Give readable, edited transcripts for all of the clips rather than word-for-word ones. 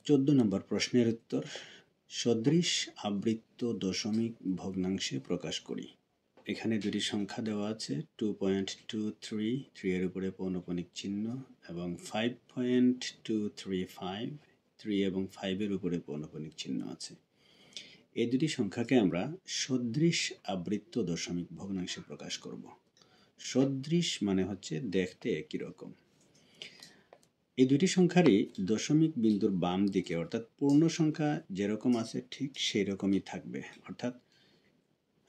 14 নম্বর প্রশ্নের উত্তর সদৃশ আবৃত্ত দশমিক ভগ্নাংশে প্রকাশ করি। এখানে দুটি সংখ্যা দেওয়া আছে 2.23 3 এর উপরে পৌনঃপুনিক চিহ্ন এবং 5.235 3 এবং 5 এর উপরে পৌনঃপুনিক চিহ্ন আছে। এই দুটি সংখ্যাকে আমরা সদৃশ আবৃত্ত দশমিক ভগ্নাংশে প্রকাশ করব। সদৃশ মানে হচ্ছে দেখতে একই রকম। এই দুটি সংখ্যারই দশমিক বিন্দুর বাম দিকে অর্থাৎ পূর্ণ সংখ্যা যেরকম আছে ঠিক সেই রকমই থাকবে। অর্থাৎ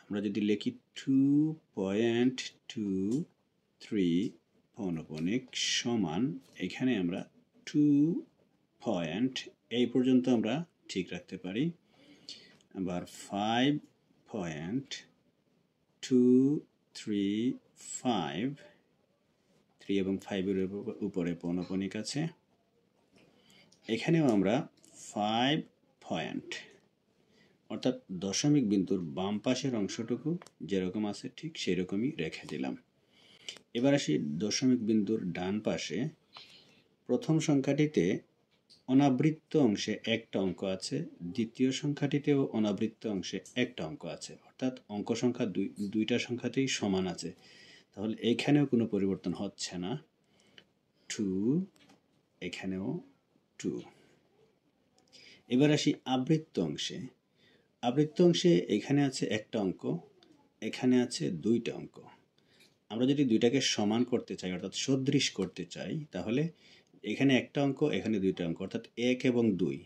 আমরা যদি লিখি 2.23 পৌনঃপুনিক সমান এখানে আমরা 2 এই পর্যন্ত আমরা ঠিক রাখতে পারি। আবার 5.235 3 এবং 5 এর উপরে পৌনঃপুনিক আছে। এখানেও আমরা 5 অর্থাৎ দশমিক বিন্দুর বাম পাশের অংশটুকু যেরকম আছে ঠিক সেই রকমই রেখে দিলাম। এবার আসি দশমিক বিন্দুর ডান পাশে। প্রথম সংখ্যাটিতে অনাবৃত্ত অংশে একটা অঙ্ক আছে, দ্বিতীয় সংখ্যাটিতেও অনাবৃত্ত অংশে একটা অঙ্ক আছে, অর্থাৎ অঙ্ক সংখ্যা দুইটা সংখ্যাতেই সমান আছে। তাহলে এখানেও কোনো পরিবর্তন হচ্ছে না, 2, এখানেও 2। এবার আসি আবৃত্ত অংশে। আবৃত্ত অংশে এখানে আছে একটা অঙ্ক, এখানে আছে দুইটা অঙ্ক। আমরা যদি দুইটাকে সমান করতে চাই অর্থাৎ সদৃশ করতে চাই তাহলে এখানে একটা অঙ্ক এখানে দুইটা অঙ্ক অর্থাৎ 1 এবং 2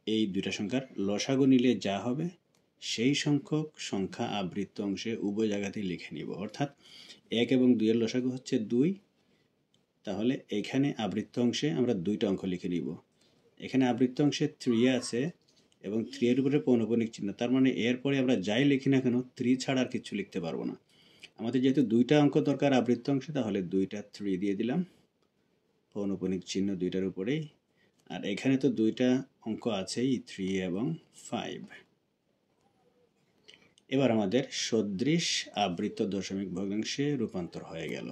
এই দুইটা সংখ্যার লসাগু নিলে যা হবে সেই সংখ্যক সংখ্যা আবৃত্ত অংশে উভয় জায়গাতেই লিখে নিব। অর্থাৎ 1 এবং 2 এর লসাগু হচ্ছে 2, তাহলে এখানে আবৃত্ত অংশে আমরা দুইটা অঙ্ক লিখে নিব। এখানে আবৃত্ত অংশে 3 আছে এবং 3 এর উপরে পৌনঃপুনিক চিহ্ন, তার মানে এরপরে আমরা যাই লিখি না কেন 3 ছাড়া আর কিছু লিখতে পারবো না। আমাদের যেহেতু দুইটা অঙ্ক দরকার আবৃত্ত অংশে, তাহলে দুইটা 3 দিয়ে দিলাম, পৌনঃপুনিক চিহ্ন দুইটার উপরেই। আর এখানে তো দুইটা অঙ্ক আছেই, 3 এবং 5। এবার আমাদের সদৃশ আবৃত্ত দশমিক ভগ্নাংশে রূপান্তর হয়ে গেল।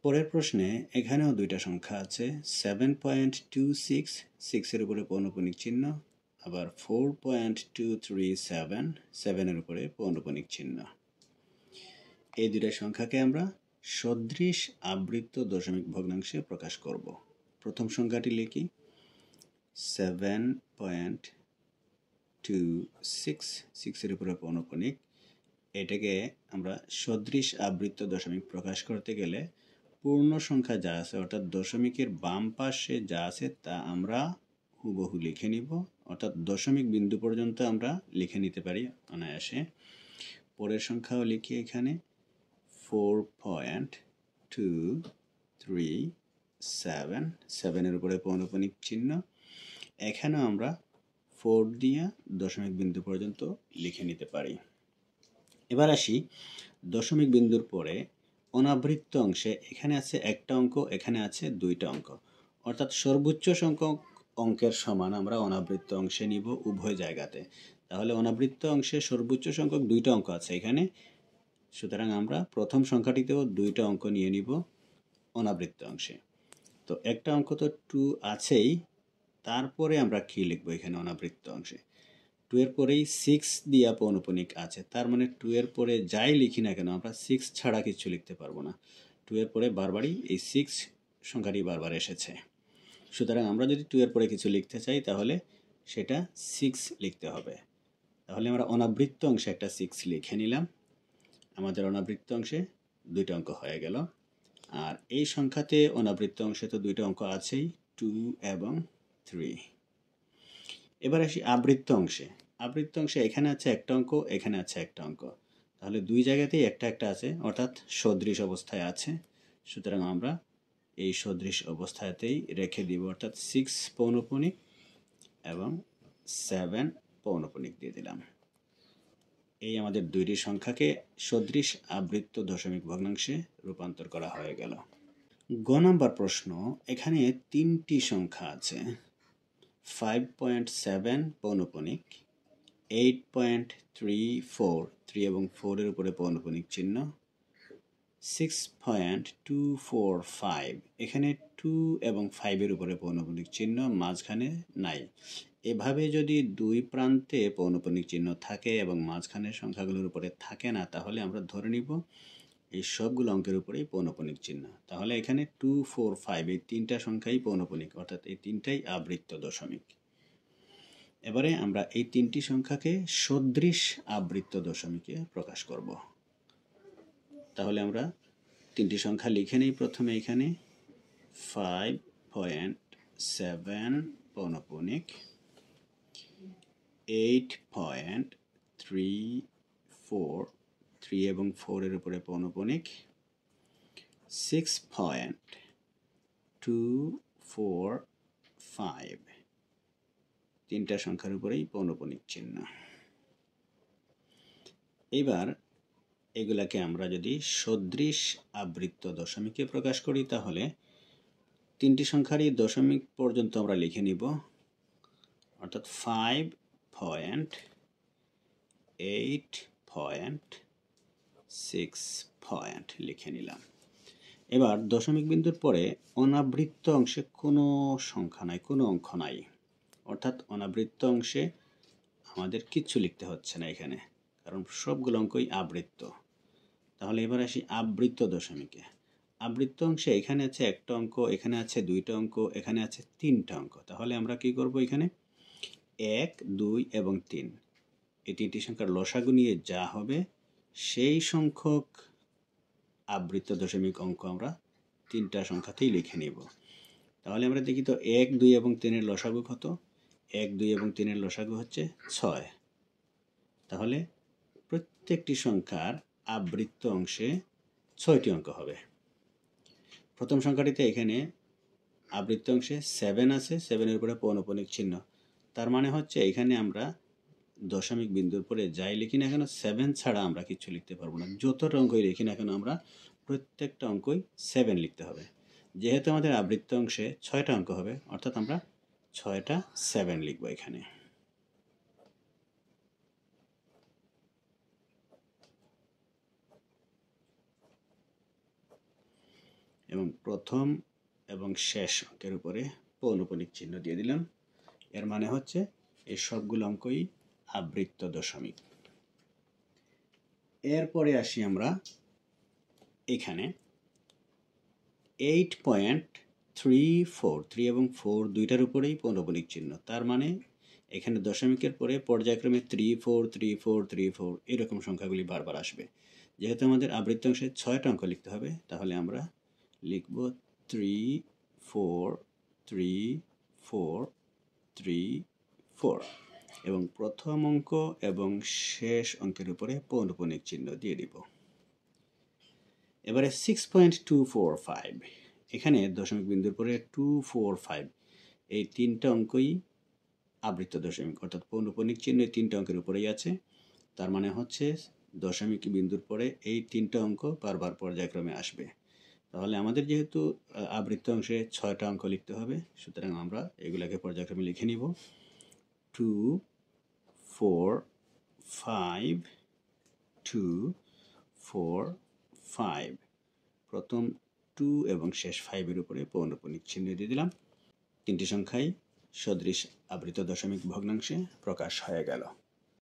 পরের প্রশ্নে এখানেও দুইটা সংখ্যা আছে, 7.26 6 এর উপরে পৌনঃপুনিক চিহ্ন, আবার 4.237 7 এর উপরে পৌনঃপুনিক চিহ্ন। এই দুইটা সংখ্যাকে আমরা সদৃশ আবৃত্ত দশমিক ভগ্নাংশে প্রকাশ করব। প্রথম সংখ্যাটি লিখি 7.26 6 এর উপরে পৌনঃপুনিক। এটাকে আমরা সদৃশ আবৃত্ত দশমিক প্রকাশ করতে গেলে পূর্ণ সংখ্যা যা আছে অর্থাৎ দশমিকের বাম পাশে যা আছে তা আমরা হুবহু লিখে নিব, অর্থাৎ দশমিক বিন্দু পর্যন্ত আমরা লিখে নিতে পারি অনায়াসে। পরের সংখ্যাও লিখি এখানে 4.237 7 এর উপরে পৌনঃপুনিক চিহ্ন। এখানেও আমরা 4 দিয়ে দশমিক বিন্দু পর্যন্ত লিখে নিতে পারি। এবার আসি দশমিক বিন্দুর পরে অনাবৃত্ত অংশে। এখানে আছে একটা অঙ্ক, এখানে আছে দুইটা অঙ্ক, অর্থাৎ সর্বোচ্চ সংখ্যক অঙ্কের সমান আমরা অনাবৃত্ত অংশে নিব উভয় জায়গাতে। তাহলে অনাবৃত্ত অংশে সর্বোচ্চ সংখ্যক দুইটা অঙ্ক আছে এখানে, সুতরাং আমরা প্রথম সংখ্যাটিতেও দুইটা অঙ্ক নিয়ে নিব অনাবৃত্ত অংশে। তো একটা অঙ্ক তো 2 আছেই, তারপরে আমরা কি লিখব এখানে অনাবৃত্ত অংশে? 2 এর পরেই 6 দিয়া পৌনঃপুনিক আছে, তার মানে 2 এর পরে যাই লিখি না কেন আমরা 6 ছাড়া কিছু লিখতে পারবো না। 2 এর পরে বারবারই এই 6 সংখ্যাটি বারবার এসেছে, সুতরাং আমরা যদি 2 এর পরে কিছু লিখতে চাই তাহলে সেটা 6 লিখতে হবে। তাহলে আমরা অনাবৃত্ত অংশে একটা 6 লিখে নিলাম। আমাদের অনাবৃত্ত অংশে দুইটা অঙ্ক হয়ে গেল। আর এই সংখ্যাতে অনাবৃত্ত অংশে তো দুইটা অঙ্ক আছেই, 2 এবং 3। এবার আসি আবৃত্ত অংশে। আবৃত্ত অংশে এখানে আছে একটা অঙ্ক, এখানে আছে একটা অঙ্ক, তাহলে দুই জায়গাতেই একটা একটা আছে অর্থাৎ সদৃশ অবস্থায় আছে। সুতরাং আমরা এই সদৃশ অবস্থাতেই রেখে দিব, অর্থাৎ 6 পৌনঃপুনিক এবং 7 পৌনঃপুনিক দিয়ে দিলাম। এই আমাদের দুইটি সংখ্যাকে সদৃশ আবৃত্ত দশমিক ভগ্নাংশে রূপান্তর করা হয়ে গেল। গ নাম্বার প্রশ্ন, এখানে তিনটি সংখ্যা আছে, 5.7 পৌনঃপুনিক, 8.34 3 এবং 4 এর উপরে পৌনঃপুনিক চিহ্ন, 6.245, এখানে 2 এবং 5-এর উপরে পৌনঃপুনিক চিহ্ন, মাঝখানে নাই। এভাবে যদি দুই প্রান্তে পৌনঃপুনিক চিহ্ন থাকে এবং মাঝখানের সংখ্যাগুলোর উপরে থাকে না, তাহলে আমরা ধরে নিব এই সবগুলো অঙ্কের উপরেই পৌনঃপুনিক চিহ্ন। তাহলে এখানে 2, 4, 5 এই তিনটা সংখ্যাই পৌনঃপুনিক, অর্থাৎ এই তিনটাই আবৃত্ত দশমিক। এবারে আমরা এই তিনটি সংখ্যাকে সদৃশ আবৃত্ত দশমিকে প্রকাশ করব। তাহলে আমরা তিনটি সংখ্যা লিখে নিই। প্রথমে এখানে 5.7 পৌনঃপুনিক, 8.34, 3 এবং 4 এর উপরে পৌনঃপুনিক, 6.245 তিনটা সংখ্যার উপরেই পৌনঃপুনিক চিহ্ন। এবার এগুলাকে আমরা যদি সদৃশ আবৃত্ত দশমিকে প্রকাশ করি, তাহলে তিনটি সংখ্যারই দশমিক পর্যন্ত আমরা লিখে নিব, অর্থাৎ 5.8.6 লিখে নিলাম। এবার দশমিক বিন্দুর পরে অনাবৃত্ত অংশে কোনো সংখ্যা নাই, কোনো অঙ্ক নাই, অর্থাৎ অনাবৃত্ত অংশে আমাদের কিচ্ছু লিখতে হচ্ছে না এখানে, কারণ সবগুলো অঙ্কই আবৃত্ত। তাহলে এবার আসি আবৃত্ত দশমিকে। আবৃত্ত অংশে এখানে আছে একটা অঙ্ক, এখানে আছে দুইটা অঙ্ক, এখানে আছে তিনটা অঙ্ক। তাহলে আমরা কি করব, এখানে 1, 2 এবং 3 এই তিনটি সংখ্যার লসাগু নিয়ে যা হবে সেই সংখ্যক আবৃত্ত দশমিক অঙ্ক আমরা তিনটা সংখ্যাতেই লিখে নিব। তাহলে আমরা দেখি তো 1, 2 এবং 3 এর লসাগু কত? 1, 2 এবং 3 এর লসাগু হচ্ছে 6। তাহলে প্রত্যেকটি সংখ্যার আবৃত্ত অংশে 6টি অঙ্ক হবে। প্রথম সংখ্যাটিতে এখানে আবৃত্ত অংশে 7 আছে, 7-এর উপরে পৌনঃপুনিক চিহ্ন। তার মানে হচ্ছে এখানে আমরা দশমিক বিন্দুর পরে যাই লিখি না কেন 7 ছাড়া আমরা কিছু লিখতে পারবো না। যতটা অঙ্কই লিখি না কেন আমরা প্রত্যেকটা অঙ্কই 7 লিখতে হবে। যেহেতু আমাদের আবৃত্ত অংশে 6টা অঙ্ক হবে, অর্থাৎ আমরা 6টা 7 লিখব এখানে। এবং প্রথম এবং শেষ অঙ্কের উপরে পৌনঃপুনিক চিহ্ন দিয়ে দিলাম। এর মানে হচ্ছে এই সবগুলো অঙ্কই আবৃত্ত দশমিক। এরপরে আসি আমরা এখানে 8.34, 3 এবং 4 দুইটার উপরেই পৌনঃপুনিক চিহ্ন। তার মানে এখানে দশমিকের পরে পর্যায়ক্রমে 3, 4, 3, 4, 3, 4 এরকম সংখ্যাগুলি বারবার আসবে। যেহেতু আমাদের আবৃত্ত অংশে 6টা অঙ্ক লিখতে হবে, তাহলে আমরা লিখব 3, 4, 3, 4, 3, 4 এবং প্রথম অঙ্ক এবং শেষ অঙ্কের উপরে পৌনঃপুনিক চিহ্ন দিয়ে দিব। এবারে 6.245, এখানে দশমিক বিন্দুর পরে 2, 4, 5 এই তিনটা অঙ্কই আবৃত্ত দশমিক, অর্থাৎ পৌনঃপুনিক চিহ্ন এই তিনটা অঙ্কের উপরেই আছে। তার মানে হচ্ছে দশমিক বিন্দুর পরে এই তিনটা অঙ্ক বারবার পর্যায়ক্রমে আসবে। তাহলে আমাদের যেহেতু আবৃত্ত অংশে 6টা অঙ্ক লিখতে হবে, সুতরাং আমরা এগুলাকে পর্যায়ক্রমে লিখে নিব। 2, 4, 5, 2, 4, 5 প্রথম 2 এবং শেষ 5-এর উপরে পৌনঃপুনিক চিহ্ন দিয়ে দিলাম। তিনটি সংখ্যাই সদৃশ আবৃত্ত দশমিক ভগ্নাংশে প্রকাশ হয়ে গেল।